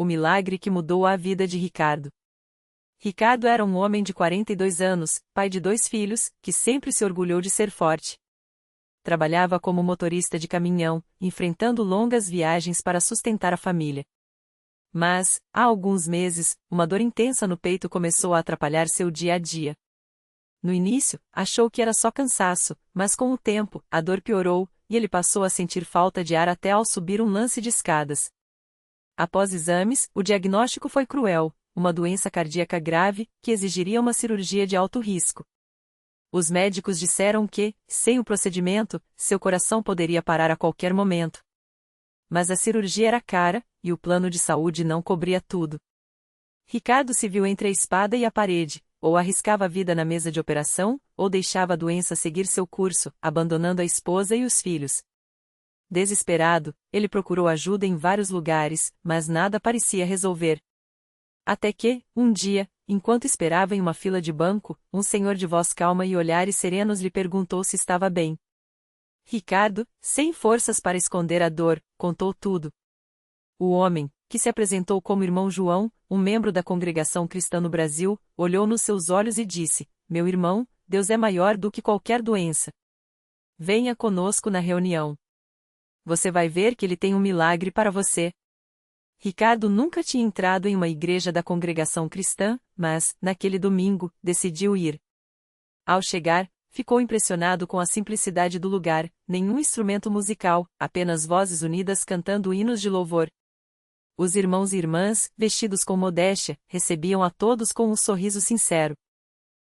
O milagre que mudou a vida de Ricardo. Ricardo era um homem de 42 anos, pai de 2 filhos, que sempre se orgulhou de ser forte. Trabalhava como motorista de caminhão, enfrentando longas viagens para sustentar a família. Mas, há alguns meses, uma dor intensa no peito começou a atrapalhar seu dia a dia. No início, achou que era só cansaço, mas com o tempo, a dor piorou, e ele passou a sentir falta de ar até ao subir um lance de escadas. Após exames, o diagnóstico foi cruel, uma doença cardíaca grave, que exigiria uma cirurgia de alto risco. Os médicos disseram que, sem o procedimento, seu coração poderia parar a qualquer momento. Mas a cirurgia era cara, e o plano de saúde não cobria tudo. Ricardo se viu entre a espada e a parede, ou arriscava a vida na mesa de operação, ou deixava a doença seguir seu curso, abandonando a esposa e os filhos. Desesperado, ele procurou ajuda em vários lugares, mas nada parecia resolver. Até que, um dia, enquanto esperava em uma fila de banco, um senhor de voz calma e olhares serenos lhe perguntou se estava bem. Ricardo, sem forças para esconder a dor, contou tudo. O homem, que se apresentou como irmão João, um membro da congregação cristã no Brasil, olhou nos seus olhos e disse: "Meu irmão, Deus é maior do que qualquer doença. Venha conosco na reunião. Você vai ver que ele tem um milagre para você." Ricardo nunca tinha entrado em uma igreja da congregação cristã, mas, naquele domingo, decidiu ir. Ao chegar, ficou impressionado com a simplicidade do lugar, nenhum instrumento musical, apenas vozes unidas cantando hinos de louvor. Os irmãos e irmãs, vestidos com modéstia, recebiam a todos com um sorriso sincero.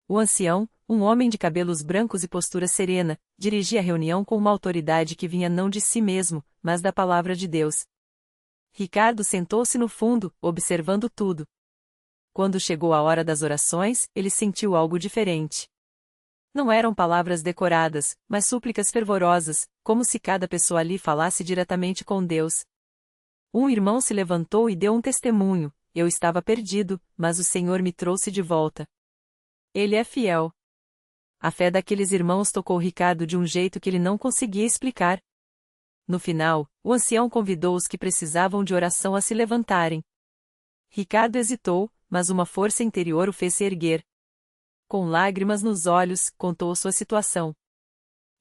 O ancião, um homem de cabelos brancos e postura serena, dirigia a reunião com uma autoridade que vinha não de si mesmo, mas da palavra de Deus. Ricardo sentou-se no fundo, observando tudo. Quando chegou a hora das orações, ele sentiu algo diferente. Não eram palavras decoradas, mas súplicas fervorosas, como se cada pessoa ali falasse diretamente com Deus. Um irmão se levantou e deu um testemunho: "Eu estava perdido, mas o Senhor me trouxe de volta. Ele é fiel." A fé daqueles irmãos tocou Ricardo de um jeito que ele não conseguia explicar. No final, o ancião convidou os que precisavam de oração a se levantarem. Ricardo hesitou, mas uma força interior o fez se erguer. Com lágrimas nos olhos, contou sua situação.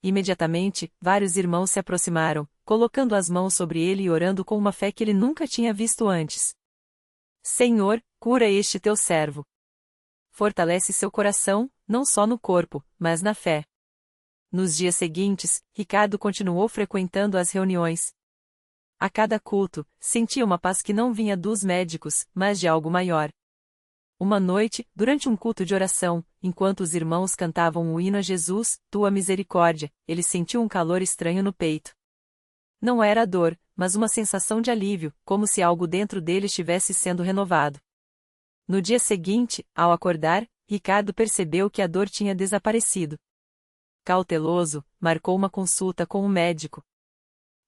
Imediatamente, vários irmãos se aproximaram, colocando as mãos sobre ele e orando com uma fé que ele nunca tinha visto antes. "Senhor, cura este teu servo. Fortalece seu coração, não só no corpo, mas na fé." Nos dias seguintes, Ricardo continuou frequentando as reuniões. A cada culto, sentia uma paz que não vinha dos médicos, mas de algo maior. Uma noite, durante um culto de oração, enquanto os irmãos cantavam o hino a Jesus, "Tua misericórdia", ele sentiu um calor estranho no peito. Não era dor, mas uma sensação de alívio, como se algo dentro dele estivesse sendo renovado. No dia seguinte, ao acordar, Ricardo percebeu que a dor tinha desaparecido. Cauteloso, marcou uma consulta com o médico.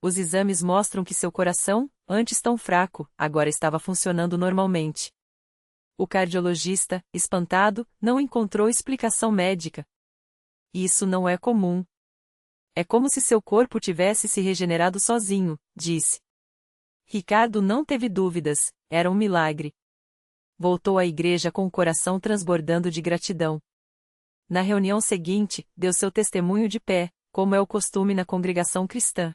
Os exames mostram que seu coração, antes tão fraco, agora estava funcionando normalmente. O cardiologista, espantado, não encontrou explicação médica. "Isso não é comum. É como se seu corpo tivesse se regenerado sozinho", disse. Ricardo não teve dúvidas, era um milagre. Voltou à igreja com o coração transbordando de gratidão. Na reunião seguinte, deu seu testemunho de pé, como é o costume na congregação cristã.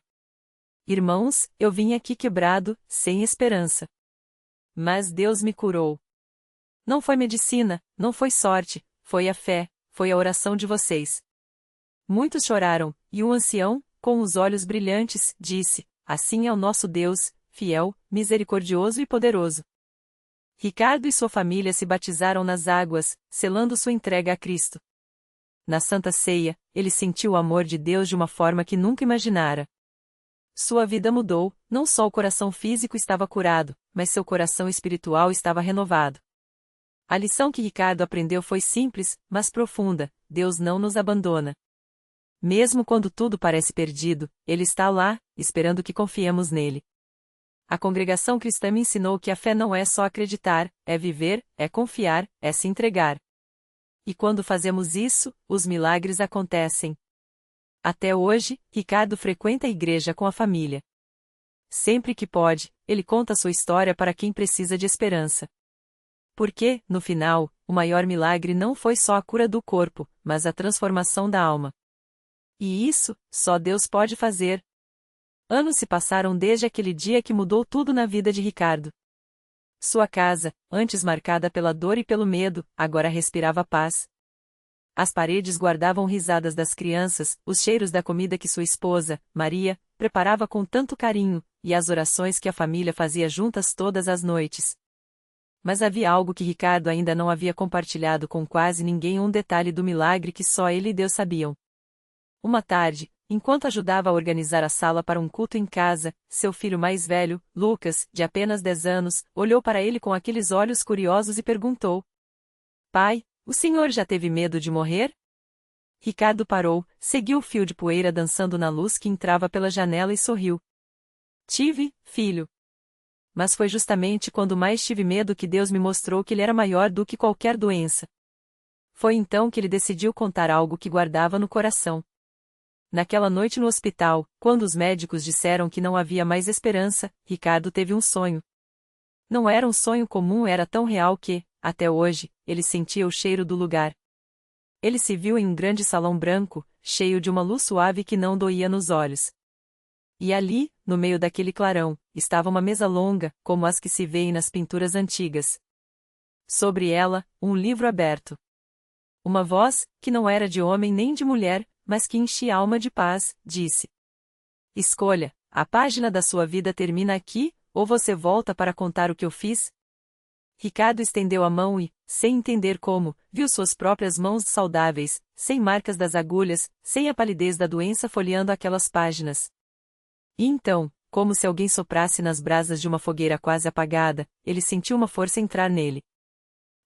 "Irmãos, eu vim aqui quebrado, sem esperança. Mas Deus me curou. Não foi medicina, não foi sorte, foi a fé, foi a oração de vocês." Muitos choraram, e um ancião, com os olhos brilhantes, disse: "Assim é o nosso Deus, fiel, misericordioso e poderoso." Ricardo e sua família se batizaram nas águas, selando sua entrega a Cristo. Na Santa Ceia, ele sentiu o amor de Deus de uma forma que nunca imaginara. Sua vida mudou, não só o coração físico estava curado, mas seu coração espiritual estava renovado. A lição que Ricardo aprendeu foi simples, mas profunda: Deus não nos abandona. Mesmo quando tudo parece perdido, Ele está lá, esperando que confiemos nele. A congregação cristã me ensinou que a fé não é só acreditar, é viver, é confiar, é se entregar. E quando fazemos isso, os milagres acontecem. Até hoje, Ricardo frequenta a igreja com a família. sempre que pode, ele conta sua história para quem precisa de esperança. Porque, no final, o maior milagre não foi só a cura do corpo, mas a transformação da alma. E isso, só Deus pode fazer. Anos se passaram desde aquele dia que mudou tudo na vida de Ricardo. Sua casa, antes marcada pela dor e pelo medo, agora respirava paz. As paredes guardavam risadas das crianças, os cheiros da comida que sua esposa, Maria, preparava com tanto carinho, e as orações que a família fazia juntas todas as noites. Mas havia algo que Ricardo ainda não havia compartilhado com quase ninguém, um detalhe do milagre que só ele e Deus sabiam. Uma tarde, enquanto ajudava a organizar a sala para um culto em casa, seu filho mais velho, Lucas, de apenas 10 anos, olhou para ele com aqueles olhos curiosos e perguntou: Pai, o senhor já teve medo de morrer? Ricardo parou, seguiu o fio de poeira dançando na luz que entrava pela janela e sorriu. Tive, filho. Mas foi justamente quando mais tive medo que Deus me mostrou que ele era maior do que qualquer doença. Foi então que ele decidiu contar algo que guardava no coração. Naquela noite no hospital, quando os médicos disseram que não havia mais esperança, Ricardo teve um sonho. Não era um sonho comum, era tão real que, até hoje, ele sentia o cheiro do lugar. Ele se viu em um grande salão branco, cheio de uma luz suave que não doía nos olhos. E ali, no meio daquele clarão, estava uma mesa longa, como as que se vêem nas pinturas antigas. Sobre ela, um livro aberto. Uma voz, que não era de homem nem de mulher, mas que enchia a alma de paz, disse: Escolha, a página da sua vida termina aqui, ou você volta para contar o que eu fiz? Ricardo estendeu a mão e, sem entender como, viu suas próprias mãos saudáveis, sem marcas das agulhas, sem a palidez da doença folheando aquelas páginas. E então, como se alguém soprasse nas brasas de uma fogueira quase apagada, ele sentiu uma força entrar nele.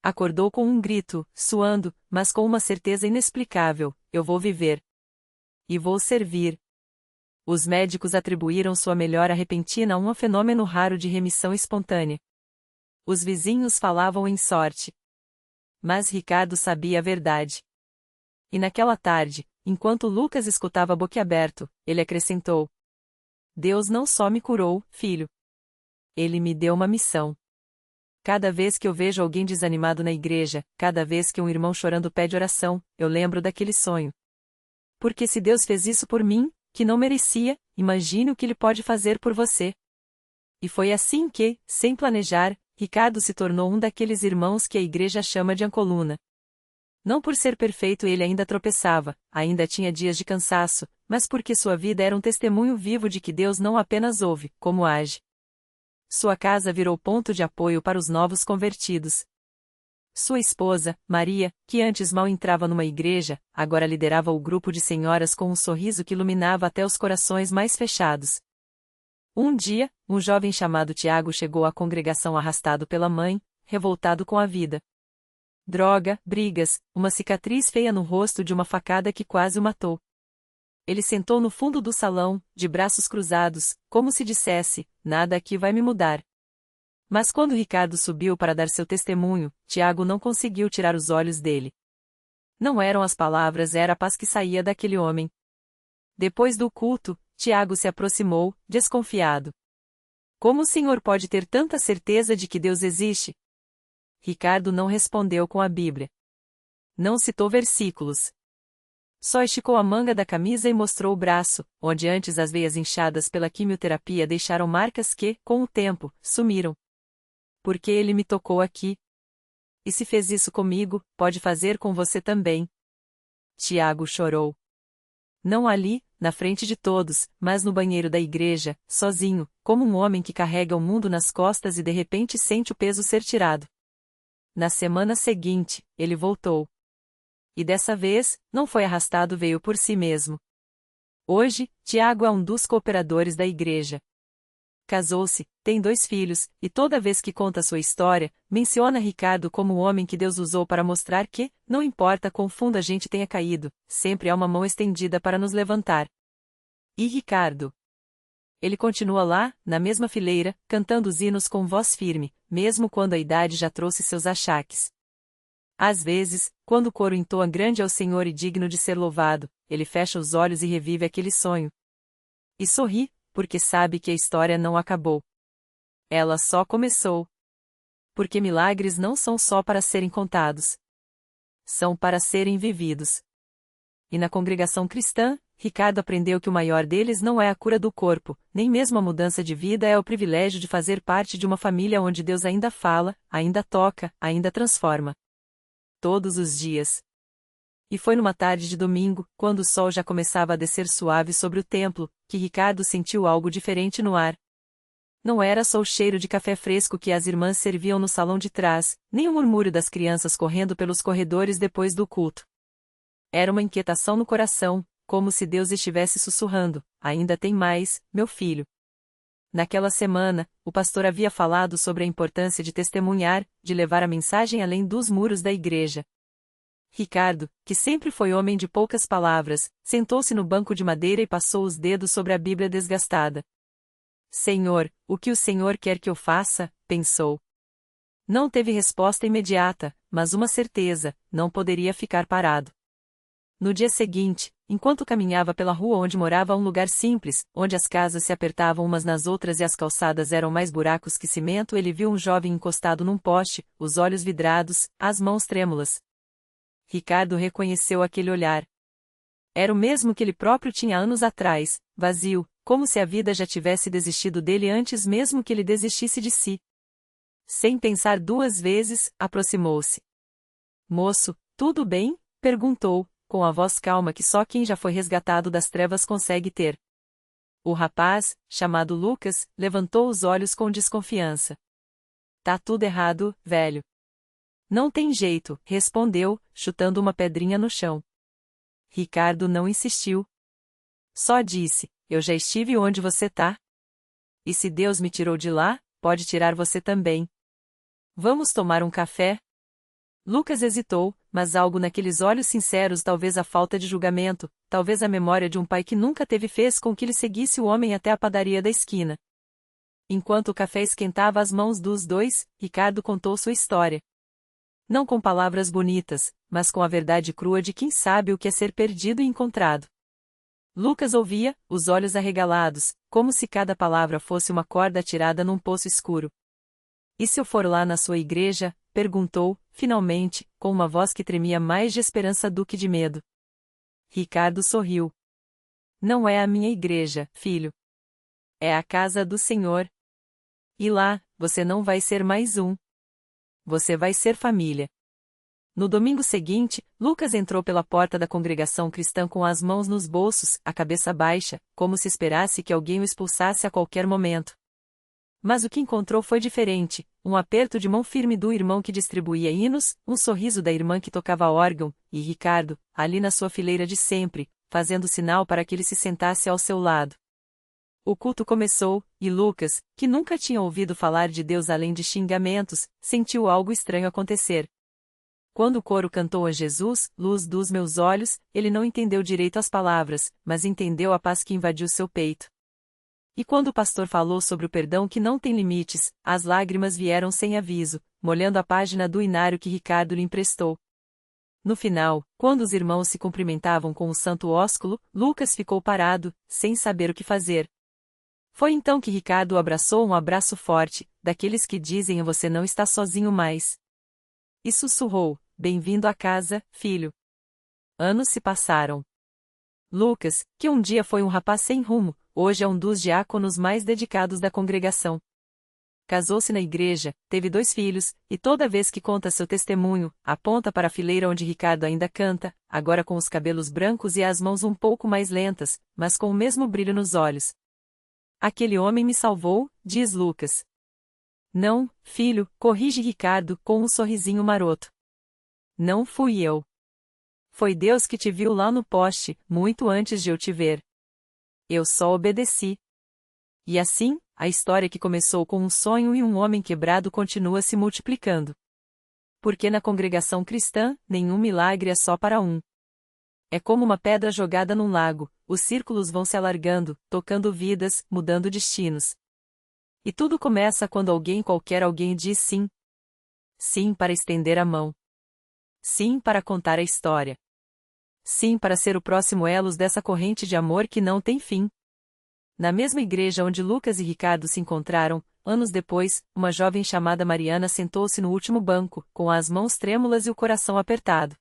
Acordou com um grito, suando, mas com uma certeza inexplicável: eu vou viver. E vou servir. Os médicos atribuíram sua melhora repentina a um fenômeno raro de remissão espontânea. Os vizinhos falavam em sorte. Mas Ricardo sabia a verdade. E naquela tarde, enquanto Lucas escutava boquiaberto, ele acrescentou: Deus não só me curou, filho. Ele me deu uma missão. Cada vez que eu vejo alguém desanimado na igreja, cada vez que um irmão chorando pede oração, eu lembro daquele sonho. Porque se Deus fez isso por mim, que não merecia, imagine o que Ele pode fazer por você. E foi assim que, sem planejar, Ricardo se tornou um daqueles irmãos que a igreja chama de ancoluna. Não por ser perfeito ele ainda tropeçava, ainda tinha dias de cansaço, mas porque sua vida era um testemunho vivo de que Deus não apenas ouve, como age. Sua casa virou ponto de apoio para os novos convertidos. Sua esposa, Maria, que antes mal entrava numa igreja, agora liderava o grupo de senhoras com um sorriso que iluminava até os corações mais fechados. Um dia, um jovem chamado Tiago chegou à congregação arrastado pela mãe, revoltado com a vida. Droga, brigas, uma cicatriz feia no rosto de uma facada que quase o matou. Ele sentou no fundo do salão, de braços cruzados, como se dissesse: nada aqui vai me mudar. Mas quando Ricardo subiu para dar seu testemunho, Tiago não conseguiu tirar os olhos dele. Não eram as palavras, era a paz que saía daquele homem. Depois do culto, Tiago se aproximou, desconfiado. Como o senhor pode ter tanta certeza de que Deus existe? Ricardo não respondeu com a Bíblia. Não citou versículos. Só esticou a manga da camisa e mostrou o braço, onde antes as veias inchadas pela quimioterapia deixaram marcas que, com o tempo, sumiram. Porque ele me tocou aqui. E se fez isso comigo, pode fazer com você também. Tiago chorou. Não ali, na frente de todos, mas no banheiro da igreja, sozinho, como um homem que carrega o mundo nas costas e de repente sente o peso ser tirado. Na semana seguinte, ele voltou. E dessa vez, não foi arrastado, veio por si mesmo. Hoje, Tiago é um dos cooperadores da igreja. Casou-se, tem 2 filhos, e toda vez que conta sua história, menciona Ricardo como o homem que Deus usou para mostrar que, não importa quão fundo a gente tenha caído, sempre há uma mão estendida para nos levantar. E Ricardo? Ele continua lá, na mesma fileira, cantando os hinos com voz firme, mesmo quando a idade já trouxe seus achaques. Às vezes, quando o coro entoa grande ao Senhor e digno de ser louvado, ele fecha os olhos e revive aquele sonho. E sorri, porque sabe que a história não acabou. Ela só começou. Porque milagres não são só para serem contados. São para serem vividos. E na congregação cristã, Ricardo aprendeu que o maior deles não é a cura do corpo, nem mesmo a mudança de vida, é o privilégio de fazer parte de uma família onde Deus ainda fala, ainda toca, ainda transforma. Todos os dias. E foi numa tarde de domingo, quando o sol já começava a descer suave sobre o templo, que Ricardo sentiu algo diferente no ar. Não era só o cheiro de café fresco que as irmãs serviam no salão de trás, nem o murmúrio das crianças correndo pelos corredores depois do culto. Era uma inquietação no coração, como se Deus estivesse sussurrando: ainda tem mais, meu filho. Naquela semana, o pastor havia falado sobre a importância de testemunhar, de levar a mensagem além dos muros da igreja. Ricardo, que sempre foi homem de poucas palavras, sentou-se no banco de madeira e passou os dedos sobre a Bíblia desgastada. Senhor, o que o Senhor quer que eu faça? Pensou. Não teve resposta imediata, mas uma certeza: não poderia ficar parado. No dia seguinte, enquanto caminhava pela rua onde morava, um lugar simples, onde as casas se apertavam umas nas outras e as calçadas eram mais buracos que cimento, ele viu um jovem encostado num poste, os olhos vidrados, as mãos trêmulas. Ricardo reconheceu aquele olhar. Era o mesmo que ele próprio tinha anos atrás, vazio, como se a vida já tivesse desistido dele antes mesmo que ele desistisse de si. Sem pensar duas vezes, aproximou-se. Moço, tudo bem? Perguntou, com a voz calma que só quem já foi resgatado das trevas consegue ter. O rapaz, chamado Lucas, levantou os olhos com desconfiança. Tá tudo errado, velho. Não tem jeito, respondeu, chutando uma pedrinha no chão. Ricardo não insistiu. Só disse: eu já estive onde você tá. E se Deus me tirou de lá, pode tirar você também. Vamos tomar um café? Lucas hesitou, mas algo naqueles olhos sinceros, talvez a falta de julgamento, talvez a memória de um pai que nunca teve, fez com que ele seguisse o homem até a padaria da esquina. Enquanto o café esquentava as mãos dos dois, Ricardo contou sua história. Não com palavras bonitas, mas com a verdade crua de quem sabe o que é ser perdido e encontrado. Lucas ouvia, os olhos arregalados, como se cada palavra fosse uma corda atirada num poço escuro. E se eu for lá na sua igreja? Perguntou, finalmente, com uma voz que tremia mais de esperança do que de medo. Ricardo sorriu. Não é a minha igreja, filho. É a casa do Senhor. E lá, você não vai ser mais um. Você vai ser família. No domingo seguinte, Lucas entrou pela porta da congregação cristã com as mãos nos bolsos, a cabeça baixa, como se esperasse que alguém o expulsasse a qualquer momento. Mas o que encontrou foi diferente: um aperto de mão firme do irmão que distribuía hinos, um sorriso da irmã que tocava órgão, e Ricardo, ali na sua fileira de sempre, fazendo sinal para que ele se sentasse ao seu lado. O culto começou, e Lucas, que nunca tinha ouvido falar de Deus além de xingamentos, sentiu algo estranho acontecer. Quando o coro cantou a Jesus, luz dos meus olhos, ele não entendeu direito as palavras, mas entendeu a paz que invadiu seu peito. E quando o pastor falou sobre o perdão que não tem limites, as lágrimas vieram sem aviso, molhando a página do inário que Ricardo lhe emprestou. No final, quando os irmãos se cumprimentavam com o santo ósculo, Lucas ficou parado, sem saber o que fazer. Foi então que Ricardo o abraçou, um abraço forte, daqueles que dizem: você não está sozinho mais. E sussurrou: bem-vindo à casa, filho. Anos se passaram. Lucas, que um dia foi um rapaz sem rumo, hoje é um dos diáconos mais dedicados da congregação. Casou-se na igreja, teve 2 filhos, e toda vez que conta seu testemunho, aponta para a fileira onde Ricardo ainda canta, agora com os cabelos brancos e as mãos um pouco mais lentas, mas com o mesmo brilho nos olhos. Aquele homem me salvou, diz Lucas. Não, filho, corrige Ricardo com um sorrisinho maroto. Não fui eu. Foi Deus que te viu lá no poste, muito antes de eu te ver. Eu só obedeci. E assim, a história que começou com um sonho e um homem quebrado continua se multiplicando. Porque na congregação cristã, nenhum milagre é só para um. É como uma pedra jogada num lago, os círculos vão se alargando, tocando vidas, mudando destinos. E tudo começa quando qualquer alguém diz sim. Sim para estender a mão. Sim para contar a história. Sim para ser o próximo elo dessa corrente de amor que não tem fim. Na mesma igreja onde Lucas e Ricardo se encontraram, anos depois, uma jovem chamada Mariana sentou-se no último banco, com as mãos trêmulas e o coração apertado.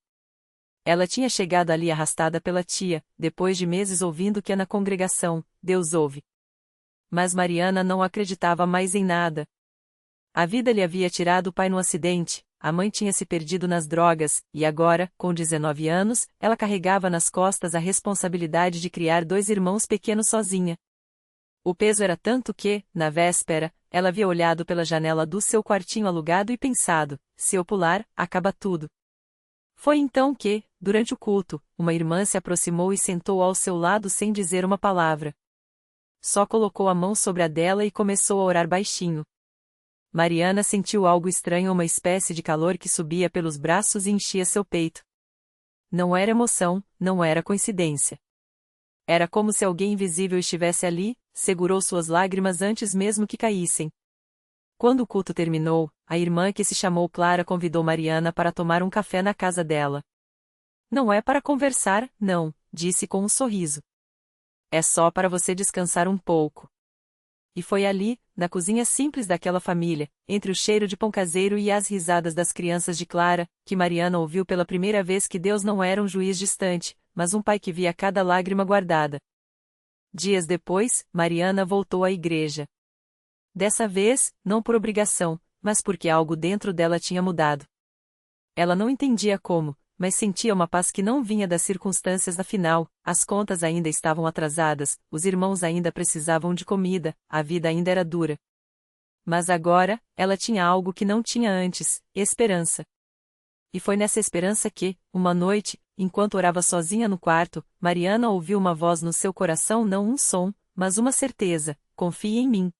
Ela tinha chegado ali arrastada pela tia, depois de meses ouvindo que na congregação, Deus ouve. Mas Mariana não acreditava mais em nada. A vida lhe havia tirado o pai num acidente, a mãe tinha se perdido nas drogas, e agora, com 19 anos, ela carregava nas costas a responsabilidade de criar 2 irmãos pequenos sozinha. O peso era tanto que, na véspera, ela havia olhado pela janela do seu quartinho alugado e pensado: se eu pular, acaba tudo. Foi então que, durante o culto, uma irmã se aproximou e sentou ao seu lado sem dizer uma palavra. Só colocou a mão sobre a dela e começou a orar baixinho. Mariana sentiu algo estranho, uma espécie de calor que subia pelos braços e enchia seu peito. Não era emoção, não era coincidência. Era como se alguém invisível estivesse ali, segurou suas lágrimas antes mesmo que caíssem. Quando o culto terminou, a irmã que se chamou Clara convidou Mariana para tomar um café na casa dela. Não é para conversar, não, disse com um sorriso. É só para você descansar um pouco. E foi ali, na cozinha simples daquela família, entre o cheiro de pão caseiro e as risadas das crianças de Clara, que Mariana ouviu pela primeira vez que Deus não era um juiz distante, mas um pai que via cada lágrima guardada. Dias depois, Mariana voltou à igreja. Dessa vez, não por obrigação, mas porque algo dentro dela tinha mudado. Ela não entendia como, mas sentia uma paz que não vinha das circunstâncias. Afinal, as contas ainda estavam atrasadas, os irmãos ainda precisavam de comida, a vida ainda era dura. Mas agora, ela tinha algo que não tinha antes: esperança. E foi nessa esperança que, uma noite, enquanto orava sozinha no quarto, Mariana ouviu uma voz no seu coração, não um som, mas uma certeza: confie em mim.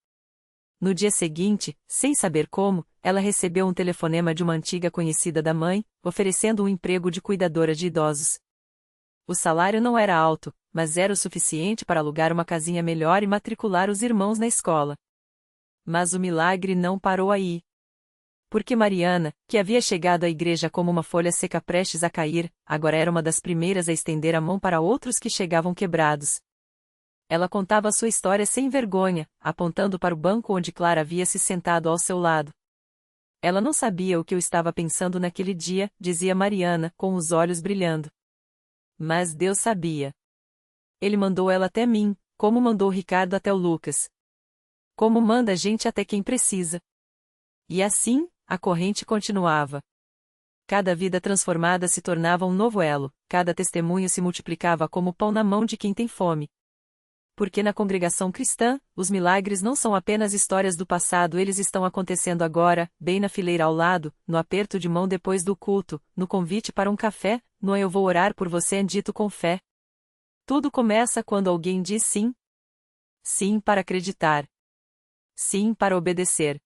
No dia seguinte, sem saber como, ela recebeu um telefonema de uma antiga conhecida da mãe, oferecendo um emprego de cuidadora de idosos. O salário não era alto, mas era o suficiente para alugar uma casinha melhor e matricular os irmãos na escola. Mas o milagre não parou aí. Porque Mariana, que havia chegado à igreja como uma folha seca prestes a cair, agora era uma das primeiras a estender a mão para outros que chegavam quebrados. Ela contava sua história sem vergonha, apontando para o banco onde Clara havia se sentado ao seu lado. Ela não sabia o que eu estava pensando naquele dia, dizia Mariana, com os olhos brilhando. Mas Deus sabia. Ele mandou ela até mim, como mandou Ricardo até o Lucas. Como manda a gente até quem precisa. E assim, a corrente continuava. Cada vida transformada se tornava um novo elo, cada testemunho se multiplicava como pão na mão de quem tem fome. Porque na congregação cristã, os milagres não são apenas histórias do passado, eles estão acontecendo agora, bem na fileira ao lado, no aperto de mão depois do culto, no convite para um café, no eu vou orar por você dito com fé. Tudo começa quando alguém diz sim. Sim para acreditar. Sim para obedecer.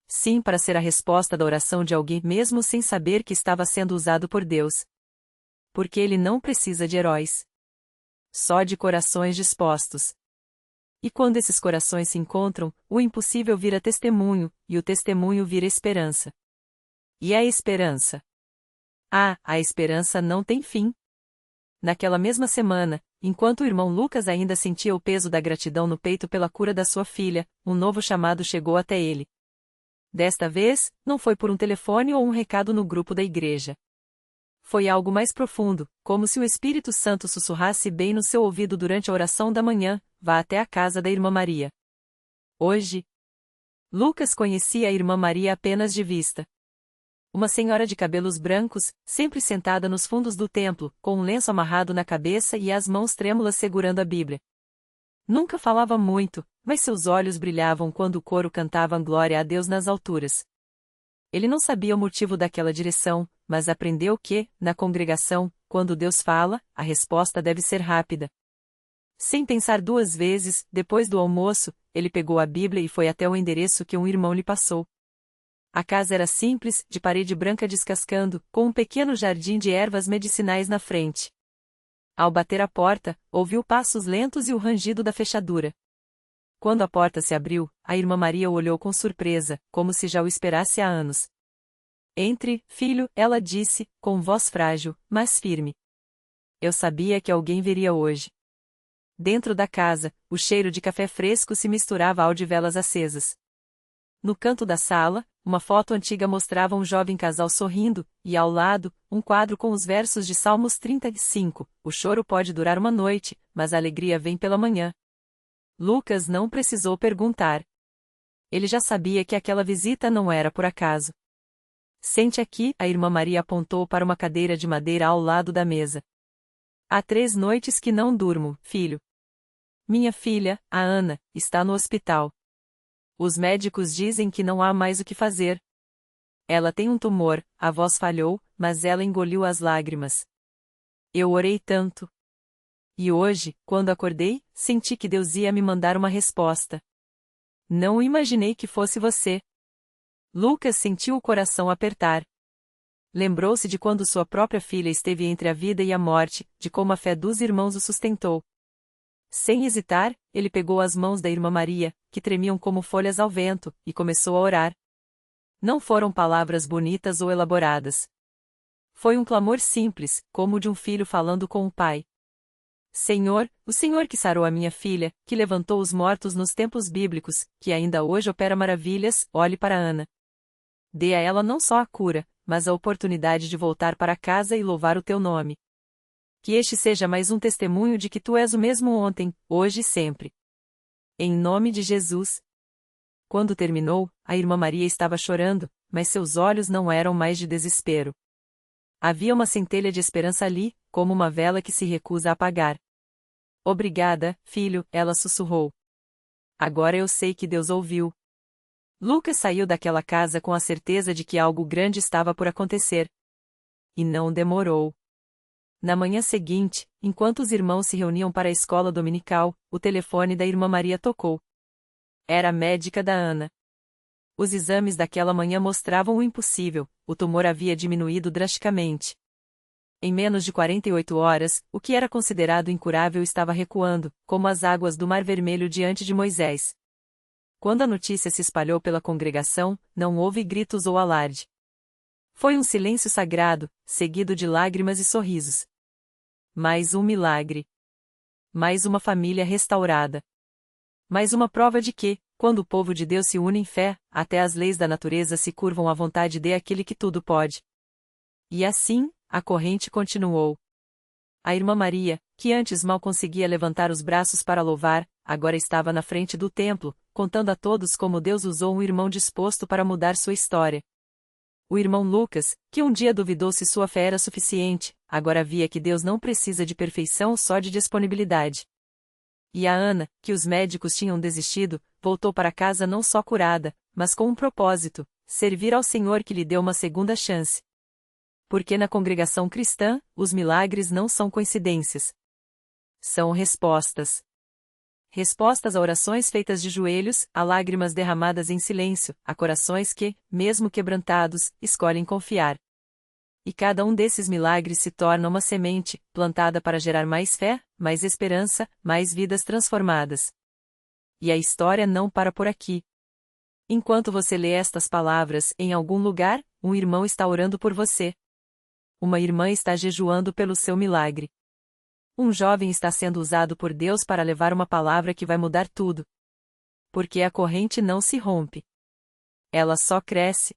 Sim para ser a resposta da oração de alguém mesmo sem saber que estava sendo usado por Deus. Porque Ele não precisa de heróis. Só de corações dispostos. E quando esses corações se encontram, o impossível vira testemunho, e o testemunho vira esperança. E a esperança? Ah, a esperança não tem fim. Naquela mesma semana, enquanto o irmão Lucas ainda sentia o peso da gratidão no peito pela cura da sua filha, um novo chamado chegou até ele. Desta vez, não foi por um telefone ou um recado no grupo da igreja. Foi algo mais profundo, como se o Espírito Santo sussurrasse bem no seu ouvido durante a oração da manhã: vá até a casa da irmã Maria. Hoje, Lucas conhecia a irmã Maria apenas de vista. Uma senhora de cabelos brancos, sempre sentada nos fundos do templo, com um lenço amarrado na cabeça e as mãos trêmulas segurando a Bíblia. Nunca falava muito, mas seus olhos brilhavam quando o coro cantava glória a Deus nas alturas. Ele não sabia o motivo daquela direção, mas aprendeu que, na congregação, quando Deus fala, a resposta deve ser rápida. Sem pensar 2 vezes, depois do almoço, ele pegou a Bíblia e foi até o endereço que um irmão lhe passou. A casa era simples, de parede branca descascando, com um pequeno jardim de ervas medicinais na frente. Ao bater a porta, ouviu passos lentos e o rangido da fechadura. Quando a porta se abriu, a irmã Maria o olhou com surpresa, como se já o esperasse há anos. Entre, filho, ela disse, com voz frágil, mas firme. Eu sabia que alguém viria hoje. Dentro da casa, o cheiro de café fresco se misturava ao de velas acesas. No canto da sala, uma foto antiga mostrava um jovem casal sorrindo, e ao lado, um quadro com os versos de Salmos 35, o choro pode durar uma noite, mas a alegria vem pela manhã. Lucas não precisou perguntar. Ele já sabia que aquela visita não era por acaso. Sente aqui, a irmã Maria apontou para uma cadeira de madeira ao lado da mesa. Há 3 noites que não durmo, filho. Minha filha, a Ana, está no hospital. Os médicos dizem que não há mais o que fazer. Ela tem um tumor, a voz falhou, mas ela engoliu as lágrimas. Eu orei tanto. E hoje, quando acordei, senti que Deus ia me mandar uma resposta. Não imaginei que fosse você. Lucas sentiu o coração apertar. Lembrou-se de quando sua própria filha esteve entre a vida e a morte, de como a fé dos irmãos o sustentou. Sem hesitar, ele pegou as mãos da irmã Maria, que tremiam como folhas ao vento, e começou a orar. Não foram palavras bonitas ou elaboradas. Foi um clamor simples, como o de um filho falando com o pai. Senhor, o Senhor que sarou a minha filha, que levantou os mortos nos tempos bíblicos, que ainda hoje opera maravilhas, olhe para Ana. Dê a ela não só a cura, mas a oportunidade de voltar para casa e louvar o teu nome. Que este seja mais um testemunho de que tu és o mesmo ontem, hoje e sempre. Em nome de Jesus. Quando terminou, a irmã Maria estava chorando, mas seus olhos não eram mais de desespero. Havia uma centelha de esperança ali, como uma vela que se recusa a apagar. Obrigada, filho, ela sussurrou. Agora eu sei que Deus ouviu. Lucas saiu daquela casa com a certeza de que algo grande estava por acontecer. E não demorou. Na manhã seguinte, enquanto os irmãos se reuniam para a escola dominical, o telefone da irmã Maria tocou. Era a médica da Ana. Os exames daquela manhã mostravam o impossível, o tumor havia diminuído drasticamente. Em menos de 48 horas, o que era considerado incurável estava recuando, como as águas do Mar Vermelho diante de Moisés. Quando a notícia se espalhou pela congregação, não houve gritos ou alarde. Foi um silêncio sagrado, seguido de lágrimas e sorrisos. Mais um milagre. Mais uma família restaurada. Mais uma prova de que, quando o povo de Deus se une em fé, até as leis da natureza se curvam à vontade daquele que tudo pode. E assim, a corrente continuou. A irmã Maria, que antes mal conseguia levantar os braços para louvar, agora estava na frente do templo, contando a todos como Deus usou um irmão disposto para mudar sua história. O irmão Lucas, que um dia duvidou se sua fé era suficiente, agora via que Deus não precisa de perfeição só de disponibilidade. E a Ana, que os médicos tinham desistido, voltou para casa não só curada, mas com um propósito: servir ao Senhor que lhe deu uma segunda chance. Porque na congregação cristã, os milagres não são coincidências. São respostas. Respostas a orações feitas de joelhos, a lágrimas derramadas em silêncio, a corações que, mesmo quebrantados, escolhem confiar. E cada um desses milagres se torna uma semente, plantada para gerar mais fé, mais esperança, mais vidas transformadas. E a história não para por aqui. Enquanto você lê estas palavras, em algum lugar, um irmão está orando por você. Uma irmã está jejuando pelo seu milagre. Um jovem está sendo usado por Deus para levar uma palavra que vai mudar tudo. Porque a corrente não se rompe. Ela só cresce.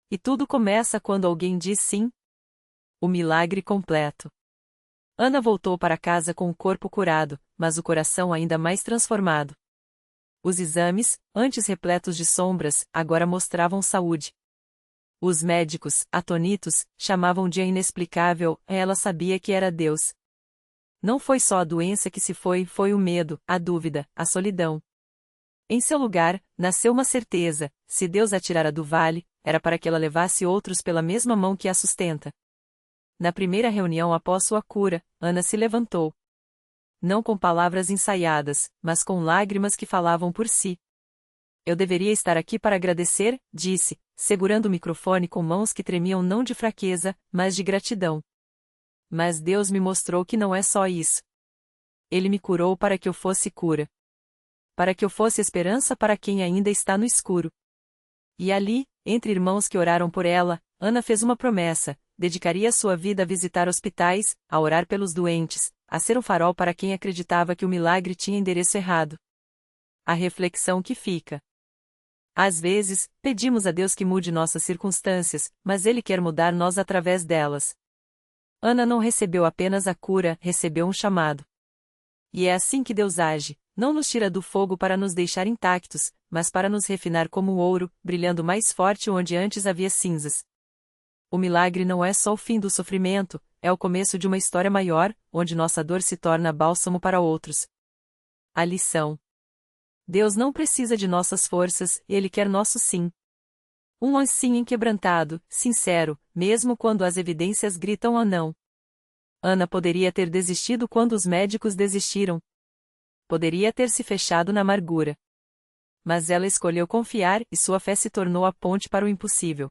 E tudo começa quando alguém diz sim. O milagre completo. Ana voltou para casa com o corpo curado, mas o coração ainda mais transformado. Os exames, antes repletos de sombras, agora mostravam saúde. Os médicos, atonitos, chamavam de inexplicável, ela sabia que era Deus. Não foi só a doença que se foi, foi o medo, a dúvida, a solidão. Em seu lugar, nasceu uma certeza: se Deus a tirara do vale, era para que ela levasse outros pela mesma mão que a sustenta. Na primeira reunião após sua cura, Ana se levantou. Não com palavras ensaiadas, mas com lágrimas que falavam por si. Eu deveria estar aqui para agradecer, disse, segurando o microfone com mãos que tremiam não de fraqueza, mas de gratidão. Mas Deus me mostrou que não é só isso. Ele me curou para que eu fosse cura. Para que eu fosse esperança para quem ainda está no escuro. E ali, entre irmãos que oraram por ela, Ana fez uma promessa: dedicaria sua vida a visitar hospitais, a orar pelos doentes, a ser um farol para quem acreditava que o milagre tinha endereço errado. A reflexão que fica. Às vezes, pedimos a Deus que mude nossas circunstâncias, mas Ele quer mudar nós através delas. Ana não recebeu apenas a cura, recebeu um chamado. E é assim que Deus age, não nos tira do fogo para nos deixar intactos, mas para nos refinar como ouro, brilhando mais forte onde antes havia cinzas. O milagre não é só o fim do sofrimento, é o começo de uma história maior, onde nossa dor se torna bálsamo para outros. A lição. Deus não precisa de nossas forças, Ele quer nosso sim. Um sim inquebrantado, sincero, mesmo quando as evidências gritam ou não. Ana poderia ter desistido quando os médicos desistiram. Poderia ter se fechado na amargura. Mas ela escolheu confiar e sua fé se tornou a ponte para o impossível.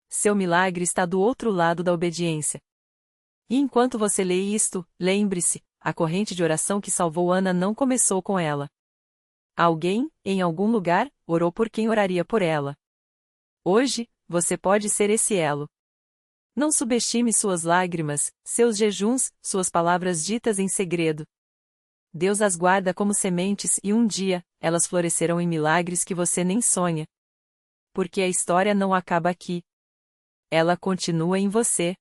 Seu milagre está do outro lado da obediência. E enquanto você lê isto, lembre-se, a corrente de oração que salvou Ana não começou com ela. Alguém, em algum lugar, orou por quem oraria por ela. Hoje, você pode ser esse elo. Não subestime suas lágrimas, seus jejuns, suas palavras ditas em segredo. Deus as guarda como sementes e um dia, elas florescerão em milagres que você nem sonha. Porque a história não acaba aqui. Ela continua em você.